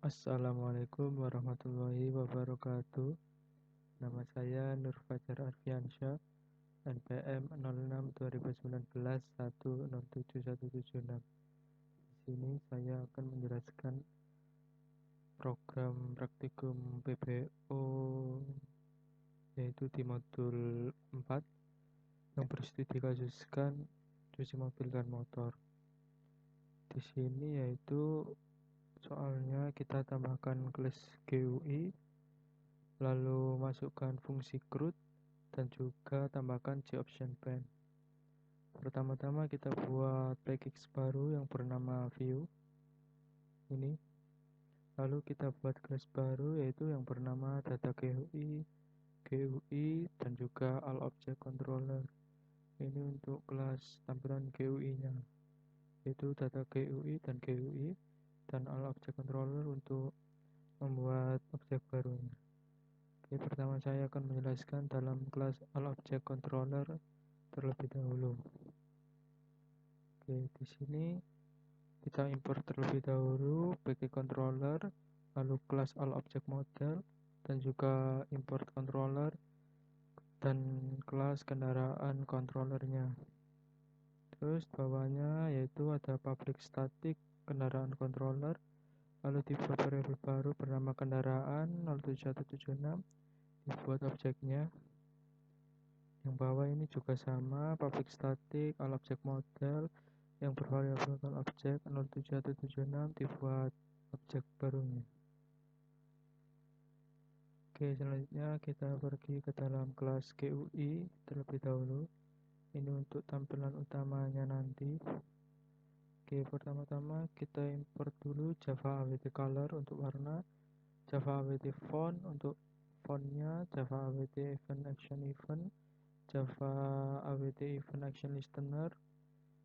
Assalamualaikum warahmatullahi wabarakatuh. Nama saya Nur Fajar Arfiansyah, NPM 06 2019 107176. Di sini saya akan menjelaskan program praktikum PBO, yaitu di modul 4 yang berstudi kasuskan cuci mobil dan motor. Di sini yaitu soalnya kita tambahkan kelas GUI, lalu masukkan fungsi CRUD, dan juga tambahkan G-Option Pen. Pertama-tama kita buat packages baru yang bernama view ini. Lalu kita buat kelas baru yaitu yang bernama data GUI dan juga all object controller. Ini untuk kelas tampilan GUI-nya, yaitu data GUI dan all object controller untuk membuat objek barunya. Oke, pertama saya akan menjelaskan dalam kelas all object controller terlebih dahulu. Oke, di sini kita import terlebih dahulu package controller, lalu kelas all object model, dan juga import controller dan kelas kendaraan controllernya. Terus bawahnya yaitu ada public static kendaraan controller, lalu dibuat variabel baru bernama kendaraan 07176, dibuat objeknya. Yang bawah ini juga sama, public static all object model yang bervariabelkan objek 07176, dibuat objek barunya. Oke, selanjutnya kita pergi ke dalam kelas GUI terlebih dahulu. Ini untuk tampilan utamanya nanti. Oke, pertama-tama kita import dulu Java AWT Color untuk warna, Java AWT Font untuk fontnya, Java AWT Event Action Event, Java AWT Event Action Listener,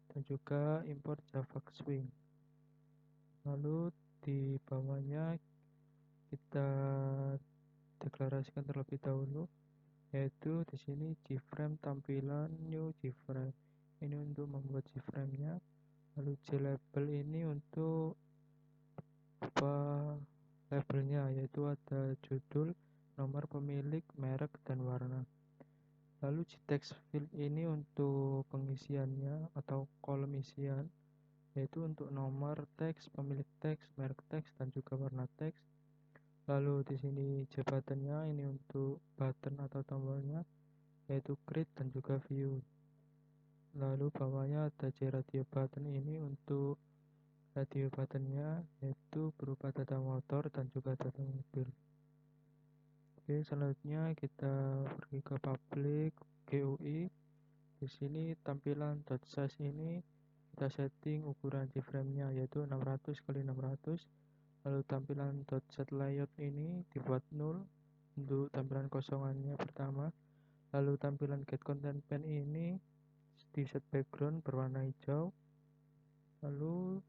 dan juga import Java Swing. Lalu di bawahnya kita deklarasikan terlebih dahulu, yaitu di sini Gframe tampilan new Gframe. Ini untuk membuat Gframe-nya. Lalu Glabel ini untuk labelnya, yaitu ada judul, nomor pemilik, merek, dan warna. Lalu Gtext field ini untuk pengisiannya atau kolom isian, yaitu untuk nomor teks, pemilik teks, merek teks, dan juga warna teks. Lalu di sini buttonnya ini untuk button atau tombolnya, yaitu create dan juga view. Lalu bawahnya ada radio button ini untuk radio buttonnya, yaitu berupa data motor dan juga data mobil. Oke, selanjutnya kita pergi ke public GUI. Di sini tampilan .size ini kita setting ukuran keyframe-nya yaitu 600 x 600. Lalu tampilan .set layout ini dibuat 0 untuk tampilan kosongannya pertama. Lalu tampilan get content pen ini di set background berwarna hijau. Lalu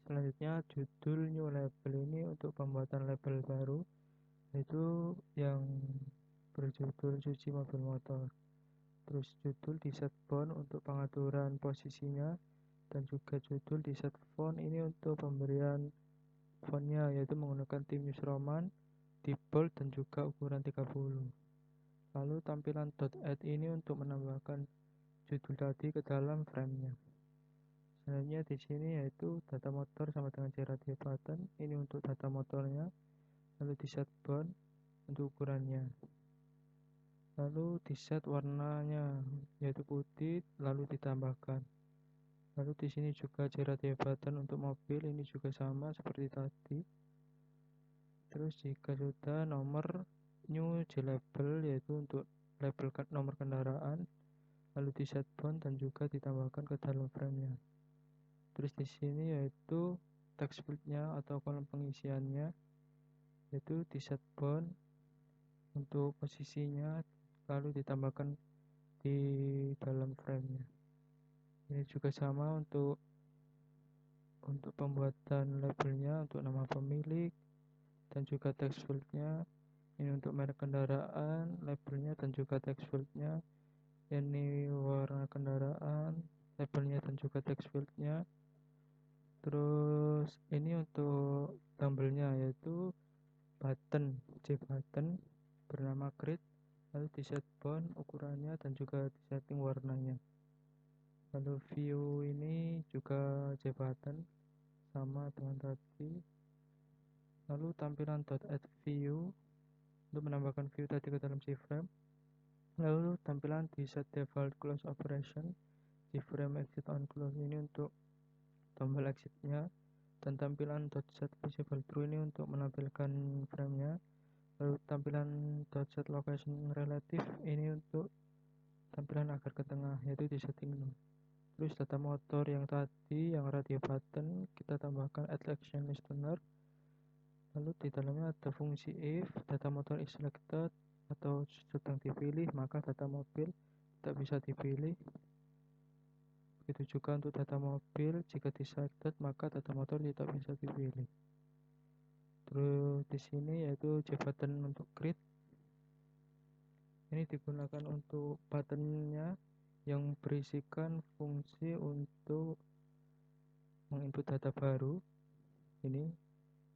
selanjutnya judul new label ini untuk pembuatan label baru, yaitu yang berjudul cuci mobil motor. Terus judul di set font untuk pengaturan posisinya, dan juga judul di set font ini untuk pemberian fontnya, yaitu menggunakan Times Roman, di bold, dan juga ukuran 30. Lalu tampilan .add ini untuk menambahkan judul tadi ke dalam frame-nya. Selanjutnya di sini yaitu data motor sama dengan radio button, ini untuk data motornya. Lalu di set font untuk ukurannya. Lalu di set warnanya yaitu putih, lalu ditambahkan. Lalu di sini juga radio button untuk mobil, ini juga sama seperti tadi. Terus jika sudah nomor new label yaitu untuk label nomor kendaraan, lalu di set font dan juga ditambahkan ke dalam frame-nya. Terus di sini yaitu text field-nya atau kolom pengisiannya, yaitu di set font untuk posisinya, lalu ditambahkan di dalam frame-nya. Ini juga sama untuk pembuatan labelnya, untuk nama pemilik dan juga text field-nya. Ini untuk merek kendaraan, labelnya dan juga text field-nya. Ini warna kendaraan, labelnya dan juga text field-nya. Terus Terus ini untuk tombelnya yaitu button, J button bernama grid, lalu di set bond ukurannya dan juga di setting warnanya. Lalu view ini juga J button sama dengan tadi. Lalu tampilan .add view untuk menambahkan view tadi ke dalam C-frame. Lalu tampilan di set default close operation, C-frame exit on close ini untuk tombol exitnya, dan tampilan .set visible true ini untuk menampilkan frame-nya. Lalu tampilan .set location relative ini untuk tampilan agar ke tengah, yaitu di setting 0. Terus data motor yang tadi, yang radio button, kita tambahkan add action listener. Lalu di dalamnya ada fungsi if data motor is selected atau sedang dipilih, maka data mobil tidak bisa dipilih. Begitu juga untuk data mobil, jika deselected maka data motor tidak bisa dipilih. Terus di sini yaitu J button untuk grid. Ini digunakan untuk buttonnya yang berisikan fungsi untuk menginput data baru. Ini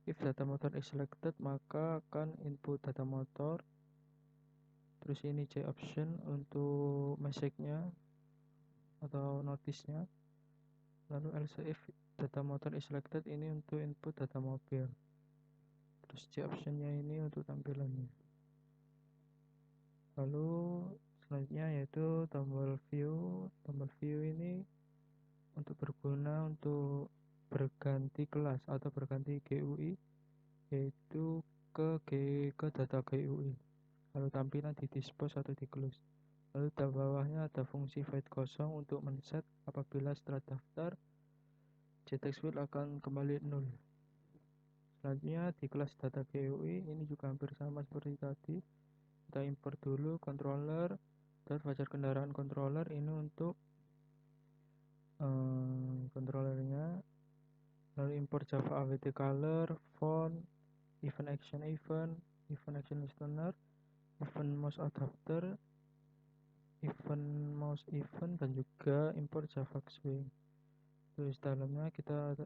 if data motor is selected maka akan input data motor. Terus ini J option untuk message-nya atau notice-nya. Lalu else if data motor is selected ini untuk input data mobil. Terus J option-nya ini untuk tampilannya. Lalu selanjutnya yaitu tombol view. Tombol view ini untuk berguna untuk berganti kelas atau berganti GUI, yaitu ke data GUI. Lalu tampilan di dispose atau di close. Lalu di bawahnya ada fungsi void kosong untuk men-set apabila setelah daftar JTextField field akan kembali 0. Selanjutnya di kelas data GUI ini juga hampir sama seperti tadi. Kita import dulu controller dan fajar kendaraan controller ini untuk controllernya. Lalu import Java awt color, font, event action listener, event mouse adapter, event mouse event, dan juga import Java swing. Terus dalamnya kita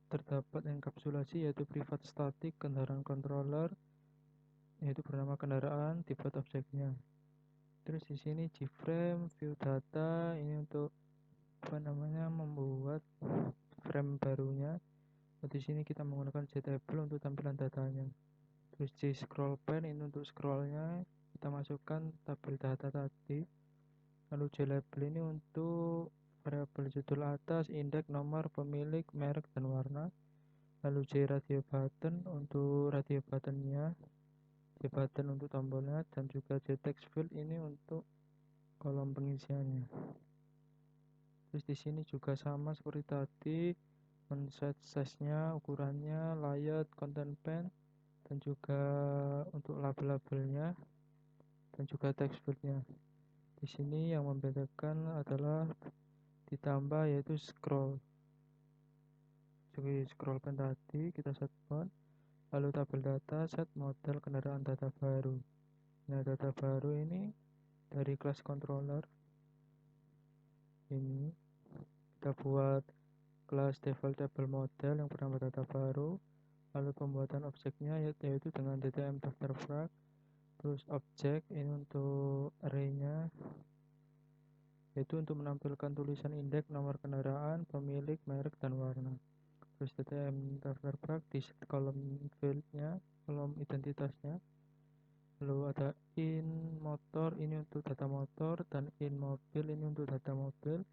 terdapat enkapsulasi yaitu private static kendaraan controller, yaitu bernama kendaraan, dibuat objeknya. Terus di sini Gframe view data ini untuk membuat frame barunya. Di sini kita menggunakan JTable untuk tampilan datanya. Terus J scroll pen ini untuk scrollnya, kita masukkan tabel data tadi. Lalu J label ini untuk variabel judul atas, indeks, nomor, pemilik, merek, dan warna. Lalu J radio button untuk radio buttonnya, J button untuk tombolnya, dan juga J text field ini untuk kolom pengisiannya. Terus di sini juga sama seperti tadi, men-set size-nya, ukurannya, layout, content pen, dan juga untuk label-labelnya, dan juga text field-nya. Di sini yang membedakan adalah ditambah yaitu scroll. Jadi scroll pen tadi kita set font, lalu tabel data, set model kendaraan data baru. Nah, data baru ini dari kelas controller ini kita buat kelas default table model yang bernama data baru. Lalu pembuatan objeknya yaitu dengan DTM daftar frag. Terus objek ini untuk array-nya, yaitu untuk menampilkan tulisan indeks, nomor kendaraan, pemilik, merek, dan warna. Terus DTM daftar frag di kolom field-nya, kolom identitasnya. Lalu ada in motor ini untuk data motor, dan in mobil ini untuk data mobil.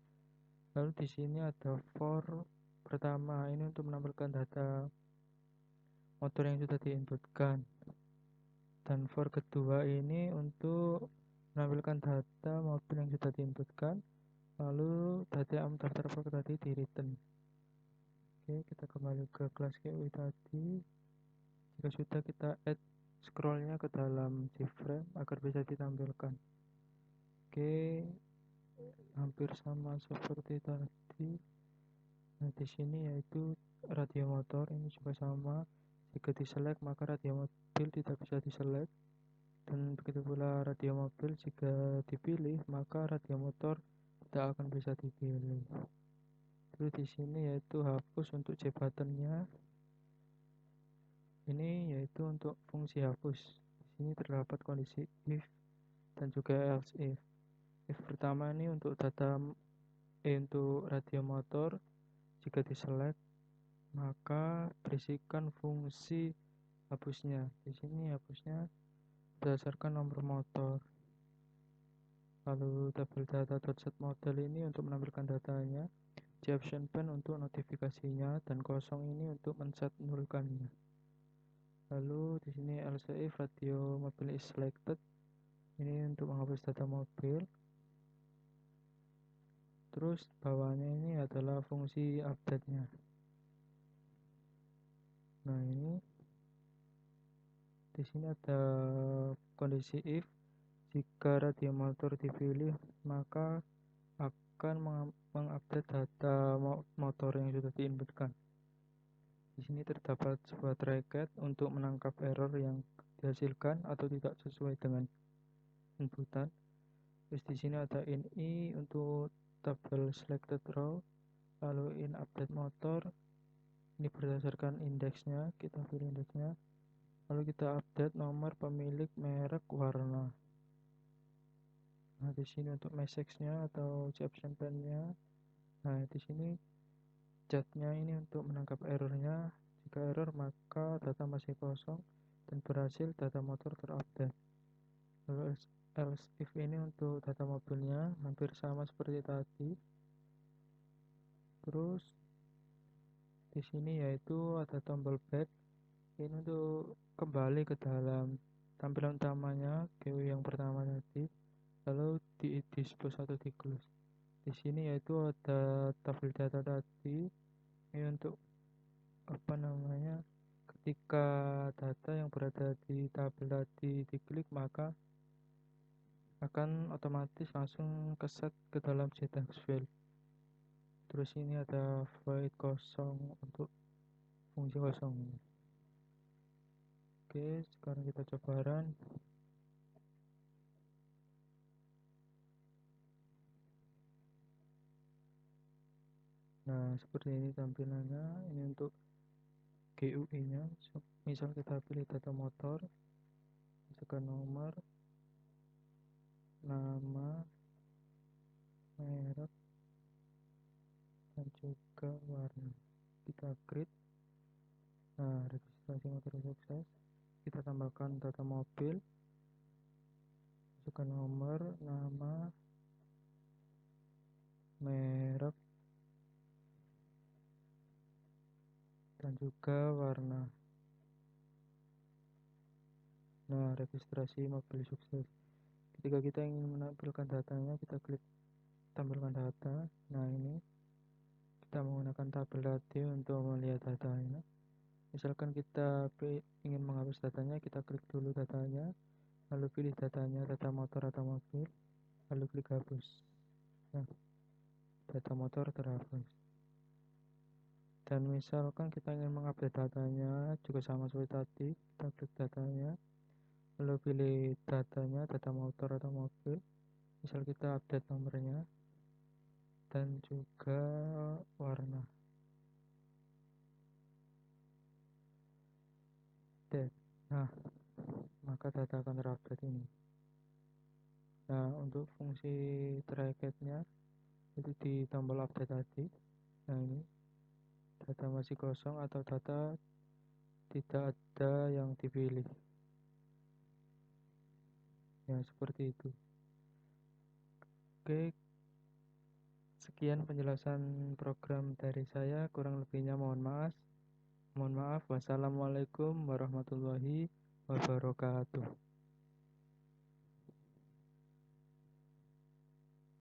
Lalu di sini ada for pertama ini untuk menampilkan data motor yang sudah diinputkan, dan for kedua ini untuk menampilkan data mobil yang sudah diinputkan. Lalu data daftar frag tadi di return. Oke, kita kembali ke kelas GUI tadi. Jika sudah, kita add scrollnya ke dalam Gframe agar bisa ditampilkan. Oke, hampir sama seperti tadi. Nah, di sini yaitu radio motor ini juga sama. Jika diselect maka radio mobil tidak bisa diselect, dan begitu pula radio mobil jika dipilih maka radio motor tidak akan bisa dipilih. Terus di sini yaitu hapus untuk C buttonnya. Ini yaitu untuk fungsi hapus. Di sini terdapat kondisi if dan juga else if. If pertama ini untuk data untuk radio motor, jika diselect maka berisikan fungsi hapusnya. Di sini hapusnya berdasarkan nomor motor. Lalu tabel data.set model ini untuk menampilkan datanya, G option pen untuk notifikasinya, dan kosong ini untuk men-set nulkannya. Lalu di sini else if radio mobil is selected, ini untuk menghapus data mobil. Terus bawahnya ini adalah fungsi update-nya. Nah, ini di sini ada kondisi if jika radio motor dipilih maka akan mengupdate data motor yang sudah diinputkan. Di sini terdapat sebuah bracket untuk menangkap error yang dihasilkan atau tidak sesuai dengan inputan. Terus di sini ada in i untuk tabel selected row, lalu in update motor ini berdasarkan indeksnya, kita pilih indeksnya, lalu kita update nomor pemilik, merek, warna. Nah, di sini untuk message-nya atau caption pen-nya. Nah, di sini chat-nya ini untuk menangkap errornya. Jika error maka data masih kosong dan berhasil data motor terupdate. Lalu else if ini untuk data mobilnya hampir sama seperti tadi. Terus di sini yaitu ada tombol back, ini untuk kembali ke dalam tampilan utamanya GUI yang pertama tadi, lalu di dispose atau di close. Di sini yaitu ada tabel data tadi, ini untuk ketika data yang berada di tabel tadi diklik maka akan otomatis langsung keset ke dalam JText file. Terus ini ada void kosong untuk fungsi kosong. Oke, sekarang kita coba run. Nah, seperti ini tampilannya. Ini untuk GUI nya. Misal kita pilih data motor, masukkan nomor, nama, merek, dan juga warna. Kita create. Nah, registrasi motor sukses. Kita tambahkan data mobil, masukkan nomor, nama, merek, dan juga warna. Nah, registrasi mobil sukses. Ketika kita ingin menampilkan datanya, kita klik tampilkan data. Nah, ini kita menggunakan tabel tadi untuk melihat datanya. Misalkan kita ingin menghapus datanya, kita klik dulu datanya, lalu pilih datanya, data motor atau mobil, lalu klik hapus. Nah, data motor terhapus. Dan misalkan kita ingin mengupdate datanya juga sama seperti tadi, kita klik datanya, lalu pilih datanya, data motor atau mobil, misal kita update nomornya dan juga warna. Nah, maka data akan terupdate ini. Nah, untuk fungsi tracknya itu di tombol update tadi. Nah, ini data masih kosong atau data tidak ada yang dipilih. Ya, seperti itu. Oke, sekian penjelasan program dari saya, kurang lebihnya mohon maaf. Wassalamualaikum warahmatullahi wabarakatuh.